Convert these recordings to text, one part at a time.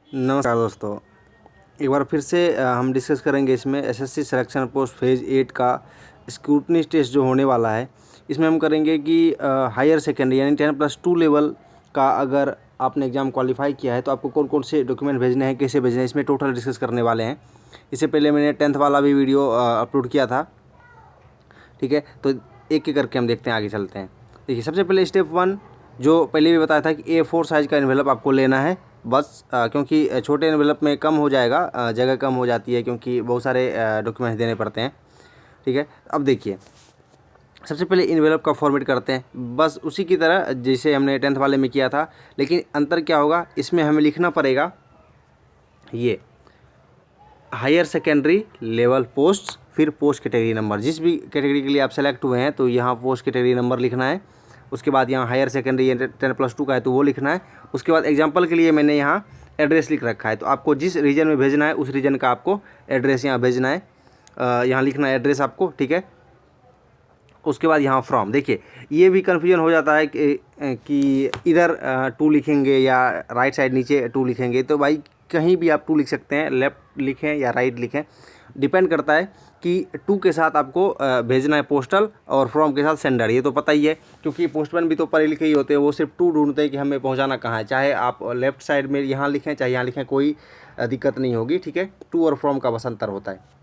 नमस्कार दोस्तों। एक बार फिर से हम डिस्कस करेंगे इसमें एसएससी सिलेक्शन पोस्ट फेज़ 8 का स्क्रूटनी टेस्ट जो होने वाला है। इसमें हम करेंगे कि हायर सेकेंडरी यानी 10+2 लेवल का अगर आपने एग्ज़ाम क्वालिफाई किया है तो आपको कौन कौन से डॉक्यूमेंट भेजने हैं, कैसे भेजने हैं, इसमें टोटल डिस्कस करने वाले हैं। इससे पहले मैंने 10th वाला भी वीडियो अपलोड किया था, ठीक है। तो एक एक करके हम देखते हैं, आगे चलते हैं। देखिए, सबसे पहले स्टेप 1 जो पहले भी बताया था कि A4 साइज़ का एनवेलप आपको लेना है बस, क्योंकि छोटे एनवेलप में कम हो जाएगा, जगह कम हो जाती है क्योंकि बहुत सारे डॉक्यूमेंट्स देने पड़ते हैं, ठीक है। अब देखिए, सबसे पहले एनवेलप का फॉर्मेट करते हैं बस उसी की तरह जैसे हमने 10th वाले में किया था, लेकिन अंतर क्या होगा, इसमें हमें लिखना पड़ेगा ये हायर सेकेंडरी लेवल पोस्ट, फिर पोस्ट कैटेगरी नंबर। जिस भी कैटेगरी के लिए आप सेलेक्ट हुए हैं तो यहाँ पोस्ट कैटेगरी नंबर लिखना है। उसके बाद यहाँ हायर सेकेंडरी 10+2 का है तो वो लिखना है। उसके बाद एग्जांपल के लिए मैंने यहाँ एड्रेस लिख रखा है, तो आपको जिस रीजन में भेजना है उस रीजन का आपको एड्रेस यहाँ भेजना है, यहाँ लिखना है एड्रेस आपको, ठीक है। उसके बाद यहाँ फ्रॉम। देखिए, ये भी कन्फ्यूजन हो जाता है कि इधर 2 लिखेंगे या राइट साइड नीचे 2 लिखेंगे। तो भाई कहीं भी आप 2 लिख सकते हैं, लेफ़्ट लिखें या राइट लिखें, डिपेंड करता है कि 2 के साथ आपको भेजना है पोस्टल और फ्रॉम के साथ सेंडर। ये तो पता ही है क्योंकि पोस्टमैन भी तो पढ़े लिखे ही होते हैं, वो सिर्फ 2 ढूंढते हैं कि हमें पहुंचाना कहाँ है। चाहे आप लेफ़्ट साइड में यहाँ लिखें चाहे यहाँ लिखें, कोई दिक्कत नहीं होगी, ठीक है। 2 और फ्रॉम का बस अंतर होता है।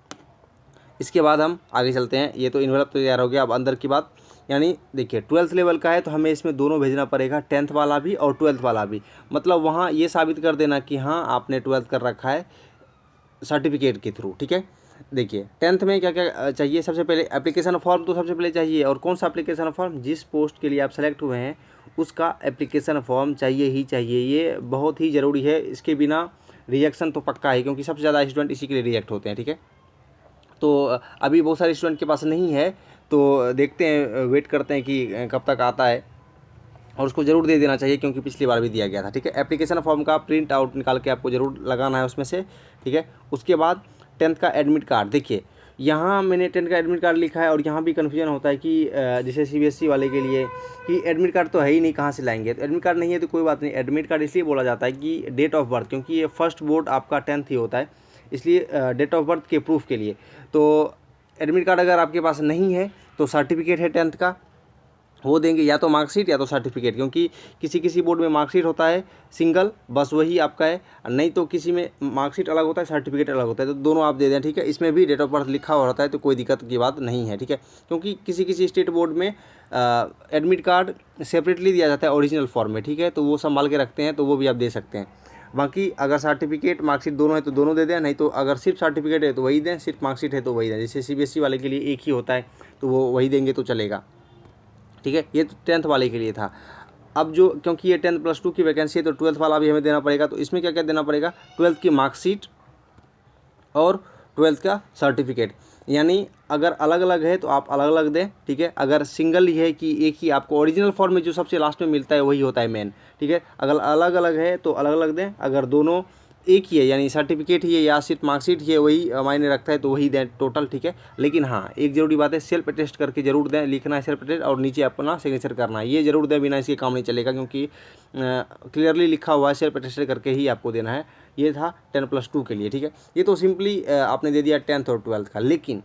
इसके बाद हम आगे चलते हैं। ये तो इन्वेलप तो तैयार हो गया। अब अंदर की बात, यानी देखिए 12th लेवल का है तो हमें इसमें दोनों भेजना पड़ेगा, 10th वाला भी और 12th वाला भी। मतलब वहाँ ये साबित कर देना कि हाँ आपने 12th कर रखा है सर्टिफिकेट के थ्रू, ठीक है। देखिए 10th में क्या क्या चाहिए, सबसे पहले एप्लीकेशन फॉर्म तो सबसे पहले चाहिए। और कौन सा एप्लीकेशन फॉर्म, जिस पोस्ट के लिए आप सेलेक्ट हुए हैं उसका एप्लीकेशन फॉर्म चाहिए ही चाहिए। ये बहुत ही ज़रूरी है, इसके बिना रिजेक्शन तो पक्का है क्योंकि सबसे ज़्यादा स्टूडेंट इसी के लिए रिजेक्ट होते हैं, ठीक है। तो अभी बहुत सारे स्टूडेंट के पास नहीं है, तो देखते हैं, वेट करते हैं कि कब तक आता है, और उसको ज़रूर दे देना चाहिए क्योंकि पिछली बार भी दिया गया था, ठीक है। एप्लीकेशन फॉर्म का प्रिंट आउट निकाल के आपको ज़रूर लगाना है उसमें से, ठीक है। उसके बाद 10th का एडमिट कार्ड। देखिए यहाँ मैंने 10th का एडमिट कार्ड लिखा है और यहाँ भी कन्फ्यूजन होता है कि जैसे CBSE वाले के लिए कि एडमिट कार्ड तो है ही नहीं, कहाँ से लाएंगे। तो एडमिट कार्ड नहीं है तो कोई बात नहीं, एडमिट कार्ड इसलिए बोला जाता है कि डेट ऑफ बर्थ, क्योंकि ये फर्स्ट बोर्ड आपका 10th ही होता है, इसलिए डेट ऑफ बर्थ के प्रूफ के लिए। तो एडमिट कार्ड अगर आपके पास नहीं है तो सर्टिफिकेट है 10th का, वो देंगे, या तो मार्कशीट या तो सर्टिफिकेट, क्योंकि किसी किसी बोर्ड में मार्कशीट होता है सिंगल, बस वही आपका है, नहीं तो किसी में मार्कशीट अलग होता है सर्टिफिकेट अलग होता है, तो दोनों आप दे दें, ठीक है। इसमें भी डेट ऑफ बर्थ लिखा हुआ रहता है तो कोई दिक्कत की बात नहीं है, ठीक है। क्योंकि किसी किसी स्टेट बोर्ड में एडमिट कार्ड सेपरेटली दिया जाता है ओरिजिनल फॉर्म में, ठीक है, तो वो संभाल के रखते हैं, तो वो भी आप दे सकते हैं। बाकी अगर सर्टिफिकेट मार्कशीट दोनों है तो दोनों दे दें, नहीं तो अगर सिर्फ सर्टिफिकेट है तो वही दें, सिर्फ मार्कशीट है तो वही दें। जैसे CBSE वाले के लिए एक ही होता है तो वो वही देंगे तो चलेगा, ठीक है। ये तो 10th वाले के लिए था। अब जो, क्योंकि ये 10+2 की वैकेंसी है तो 12th वाला भी हमें देना पड़ेगा। तो इसमें क्या क्या देना पड़ेगा, 12th की मार्कशीट और 12th का सर्टिफिकेट। यानी अगर अलग अलग है तो आप अलग अलग दें, ठीक है। अगर सिंगल ही है कि एक ही आपको ओरिजिनल फॉर्म में जो सबसे लास्ट में मिलता है वही होता है मेन, ठीक है। अगर अलग अलग है तो अलग अलग दें, अगर दोनों एक ही है यानी सर्टिफिकेट ही है या सिर्फ मार्कशीट ही है वही मायने रखता है तो वही दें टोटल, ठीक है। लेकिन हाँ, एक ज़रूरी बात है, सेल्फ अटेस्ट करके जरूर दें, लिखना है सेल्फ अटेस्ट और नीचे अपना सिग्नेचर करना है, ये जरूर दें, बिना इसके काम नहीं चलेगा क्योंकि क्लियरली लिखा हुआ है सेल्फ अटेस्ट करके ही आपको देना है। ये था 10+2 के लिए, ठीक है। ये तो सिंपली आपने दे दिया 10th और 12th का, लेकिन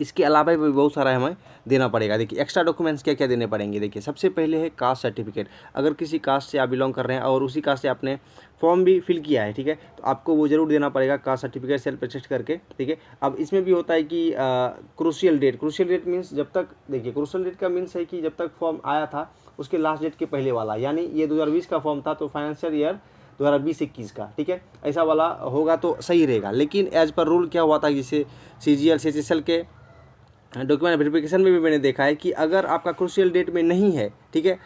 इसके अलावा भी बहुत सारा हमें देना पड़ेगा। देखिए एक्स्ट्रा डॉक्यूमेंट्स क्या क्या देने पड़ेंगे। देखिए सबसे पहले है कास्ट सर्टिफिकेट। अगर किसी कास्ट से आप बिलोंग कर रहे हैं और उसी कास्ट से आपने फॉर्म भी फिल किया है, ठीक है, तो आपको वो जरूर देना पड़ेगा कास्ट सर्टिफिकेट सेल्फ अटेस्ट करके, ठीक है। अब इसमें भी होता है कि क्रूशियल डेट मीन्स जब तक, देखिए क्रूशियल डेट का मीन्स है कि जब तक फॉर्म आया था उसके लास्ट डेट के पहले वाला, यानी ये 2020 का फॉर्म था तो फाइनेंशियल ईयर 2020-21 का, ठीक है, ऐसा वाला होगा तो सही रहेगा। लेकिन एज पर रूल क्या हुआ था, जैसे CGL CHSL के डॉक्यूमेंट वेरिफिकेशन में भी मैंने देखा है कि अगर आपका क्रूशियल डेट में नहीं है, ठीक है,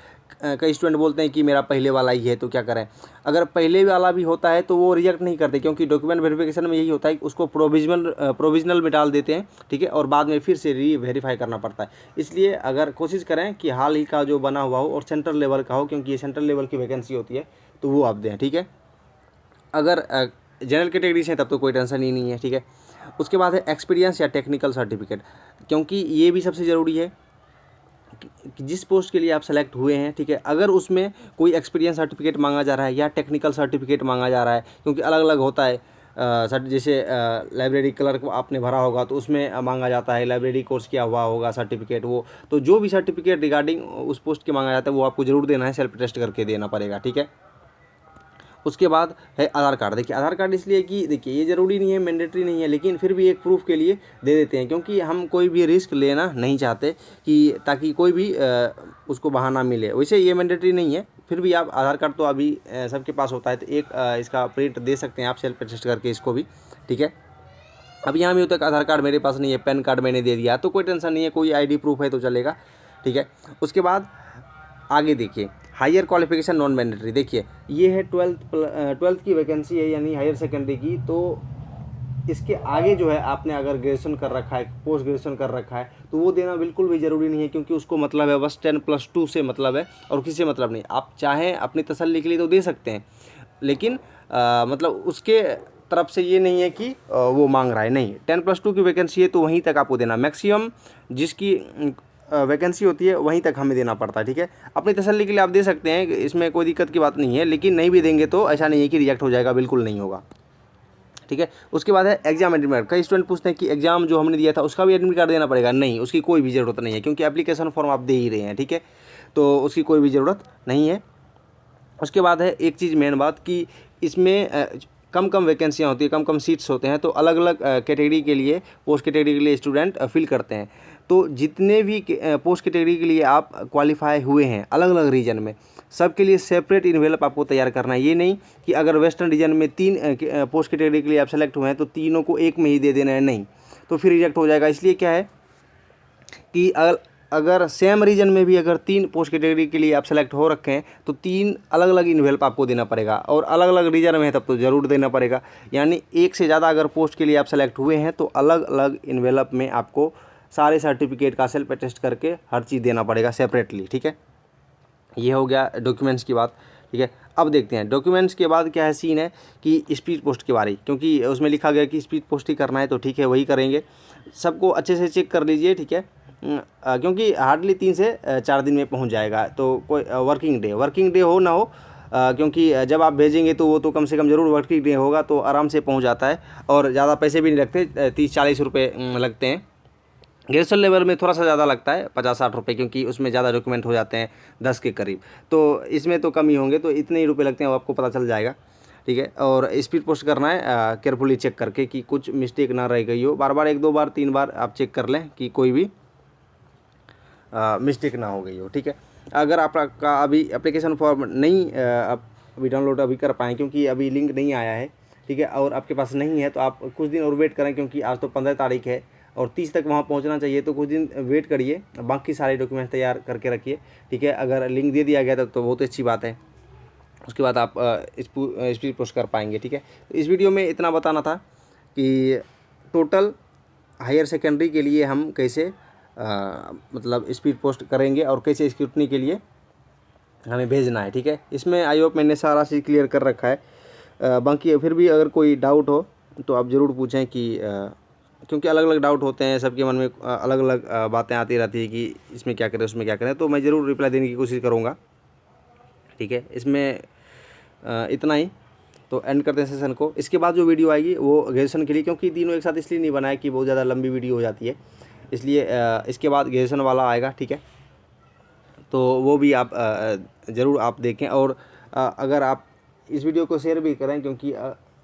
कई स्टूडेंट बोलते हैं कि मेरा पहले वाला ही है तो क्या करें। अगर पहले वाला भी होता है तो वो रिजेक्ट नहीं करते, क्योंकि डॉक्यूमेंट वेरिफिकेशन में यही होता है कि उसको प्रोविजनल में डाल देते हैं, ठीक है, और बाद में फिर से वेरीफाई करना पड़ता है। इसलिए अगर कोशिश करें कि हाल ही का जो बना हुआ हो और सेंट्रल लेवल का हो, क्योंकि ये सेंट्रल लेवल की वैकेंसी होती है, तो वो आप दें, ठीक है। अगर जनरल कैटेगरी से तब तो कोई टेंशन ही नहीं है, ठीक है। उसके बाद है एक्सपीरियंस या टेक्निकल सर्टिफिकेट, क्योंकि ये भी सबसे ज़रूरी है जिस पोस्ट के लिए आप सेलेक्ट हुए हैं, ठीक है, अगर उसमें कोई एक्सपीरियंस सर्टिफिकेट मांगा जा रहा है या टेक्निकल सर्टिफिकेट मांगा जा रहा है, क्योंकि अलग अलग होता है। जैसे लाइब्रेरी क्लर्क आपने भरा होगा तो उसमें मांगा जाता है, लाइब्रेरी कोर्स किया हुआ होगा सर्टिफिकेट, वो तो जो भी सर्टिफिकेट रिगार्डिंग उस पोस्ट के मांगा जाता है वो आपको ज़रूर देना है, सेल्फ टेस्ट करके देना पड़ेगा, ठीक है। उसके बाद है आधार कार्ड। देखिए आधार कार्ड इसलिए कि देखिए ये ज़रूरी नहीं है, मैंडेटरी नहीं है, लेकिन फिर भी एक प्रूफ के लिए दे देते हैं, क्योंकि हम कोई भी रिस्क लेना नहीं चाहते कि ताकि कोई भी उसको बहाना मिले। वैसे ये मैंडेटरी नहीं है, फिर भी आप आधार कार्ड तो अभी सबके पास होता है, तो एक इसका प्रिंट दे सकते हैं आप सेल्फ अटेस्ट करके इसको भी, ठीक है। अब यहाँ भी होता है कि आधार कार्ड मेरे पास नहीं है, पैन कार्ड मैंने दे दिया, तो कोई टेंशन नहीं है, कोई आईडी प्रूफ है तो चलेगा, ठीक है। उसके बाद आगे देखिए हायर क्वालिफिकेशन नॉन मैंडेटरी। देखिए ये है 12th की वैकेंसी है, यानी हायर सेकेंडरी की। तो इसके आगे जो है आपने अगर ग्रेजुएशन कर रखा है, पोस्ट ग्रेजुएशन कर रखा है, तो वो देना बिल्कुल भी ज़रूरी नहीं है, क्योंकि उसको मतलब है बस 10+2 से मतलब है और किसी से मतलब नहीं। आप चाहें अपनी तसल्ली के लिए तो दे सकते हैं, लेकिन मतलब उसके तरफ से ये नहीं है कि वो मांग रहा है, नहीं। 10+2 की वैकेंसी है तो वहीं तक आपको देना, मैक्सिमम जिसकी वैकेंसी होती है वहीं तक हमें देना पड़ता है, ठीक है। अपनी तसल्ली के लिए आप दे सकते हैं, इसमें कोई दिक्कत की बात नहीं है, लेकिन नहीं भी देंगे तो ऐसा नहीं है कि रिजेक्ट हो जाएगा, बिल्कुल नहीं होगा, ठीक है। उसके बाद है एग्जाम एडमिट कार्ड। कई स्टूडेंट पूछते हैं कि एग्जाम जो हमने दिया था उसका भी एडमिट कार्ड देना पड़ेगा। नहीं, उसकी कोई भी ज़रूरत नहीं है, क्योंकि एप्लीकेशन फॉर्म आप दे ही रहे हैं, ठीक है, तो उसकी कोई भी ज़रूरत नहीं है। उसके बाद है एक चीज़ मेन बात कि इसमें कम कम वैकेंसियाँ होती है, कम कम सीट्स होते हैं, तो अलग अलग कैटेगरी के लिए, पोस्ट कैटेगरी के लिए स्टूडेंट फिल करते हैं। तो जितने भी पोस्ट कैटेगरी के लिए आप क्वालिफाई हुए हैं अलग अलग रीजन में, सबके लिए सेपरेट इन्वेलप आपको तैयार करना है। ये नहीं कि अगर वेस्टर्न रीजन में 3 पोस्ट कैटेगरी के लिए आप सेलेक्ट हुए हैं तो तीनों को एक में ही दे देना है, नहीं, तो फिर रिजेक्ट हो जाएगा। इसलिए क्या है कि अगर सेम रीजन में भी अगर 3 पोस्ट कैटेगरी के लिए आप सेलेक्ट हो रखे हैं तो 3 अलग अलग इन्वेलप आपको देना पड़ेगा, और अलग अलग रीजन में है तब तो ज़रूर देना पड़ेगा। यानी एक से ज़्यादा अगर पोस्ट के लिए आप सेलेक्ट हुए हैं तो अलग अलग इन्वेलप में आपको सारे सर्टिफिकेट का सेल्फ अटेस्ट करके हर चीज़ देना पड़ेगा सेपरेटली, ठीक है। ये हो गया डॉक्यूमेंट्स की बात, ठीक है। अब देखते हैं डॉक्यूमेंट्स के बाद क्या है सीन है कि स्पीड पोस्ट के बारे, क्योंकि उसमें लिखा गया कि स्पीड पोस्ट ही करना है, तो ठीक है वही करेंगे। सबको अच्छे से चेक कर लीजिए, ठीक है, क्योंकि हार्डली 3 से 4 दिन में पहुंच जाएगा। तो कोई वर्किंग डे हो ना हो, क्योंकि जब आप भेजेंगे तो वो तो कम से कम ज़रूर वर्किंग डे होगा, तो आराम से पहुंच जाता है, और ज़्यादा पैसे भी नहीं लगते, 30-40 रुपये लगते हैं। ग्रेजुएशन लेवल में थोड़ा सा ज़्यादा लगता है, 50-60 रुपये, क्योंकि उसमें ज़्यादा डॉक्यूमेंट हो जाते हैं 10 के करीब, तो इसमें तो कम ही होंगे, तो इतने ही रुपये लगते हैं, वो आपको पता चल जाएगा, ठीक है। और स्पीड पोस्ट करना है केयरफुली चेक करके कि कुछ मिस्टेक ना रह गई हो, बार बार 1-2 बार 3 बार आप चेक कर लें कि कोई भी मिस्टेक ना हो गई हो, ठीक है। अगर आपका अभी एप्लीकेशन फॉर्म नहीं आप अभी डाउनलोड अभी कर पाएँ, क्योंकि अभी लिंक नहीं आया है, ठीक है, और आपके पास नहीं है, तो आप कुछ दिन और वेट करें, क्योंकि आज तो 15 तारीख है और 30 तक वहाँ पहुँचना चाहिए, तो कुछ दिन वेट करिए, बाकी सारे डॉक्यूमेंट तैयार करके रखिए, ठीक है। अगर लिंक दे दिया गया तो बहुत अच्छी बात है, उसके बाद आप स्पीड पोस्ट कर पाएंगे, ठीक है। तो इस वीडियो में इतना बताना था कि टोटल हायर सेकेंडरी के लिए हम कैसे मतलब स्पीड पोस्ट करेंगे और कैसे स्क्रूटनी के लिए हमें भेजना है, ठीक है। इसमें आई होप मैंने सारा चीज़ क्लियर कर रखा है। बाकी फिर भी अगर कोई डाउट हो तो आप ज़रूर पूछें, कि क्योंकि अलग अलग डाउट होते हैं, सबके मन में अलग अलग बातें आती रहती है कि इसमें क्या करें उसमें क्या करें, तो मैं ज़रूर रिप्लाई देने की कोशिश करूँगा, ठीक है। इसमें इतना ही, तो एंड करते हैं सेशन को। इसके बाद जो वीडियो आएगी वो ग्रेजुएशन के लिए, क्योंकि तीनों एक साथ इसलिए नहीं बनाया कि बहुत ज़्यादा लंबी वीडियो हो जाती है, इसलिए इसके बाद ग्रेजुएशन वाला आएगा, ठीक है। तो वो भी आप ज़रूर आप देखें, और अगर आप इस वीडियो को शेयर भी करें, क्योंकि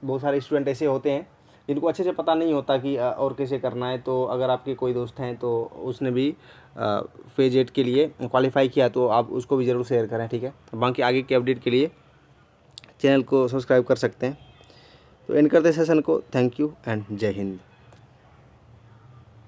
बहुत सारे स्टूडेंट ऐसे होते हैं जिनको अच्छे से पता नहीं होता कि और कैसे करना है। तो अगर आपके कोई दोस्त हैं तो उसने भी फेज 8 के लिए क्वालिफाई किया, तो आप उसको भी ज़रूर शेयर करें, ठीक है। बाकी आगे के अपडेट के लिए चैनल को सब्सक्राइब कर सकते हैं। तो एंड करते हैं सेशन को। थैंक यू एंड जय हिंद।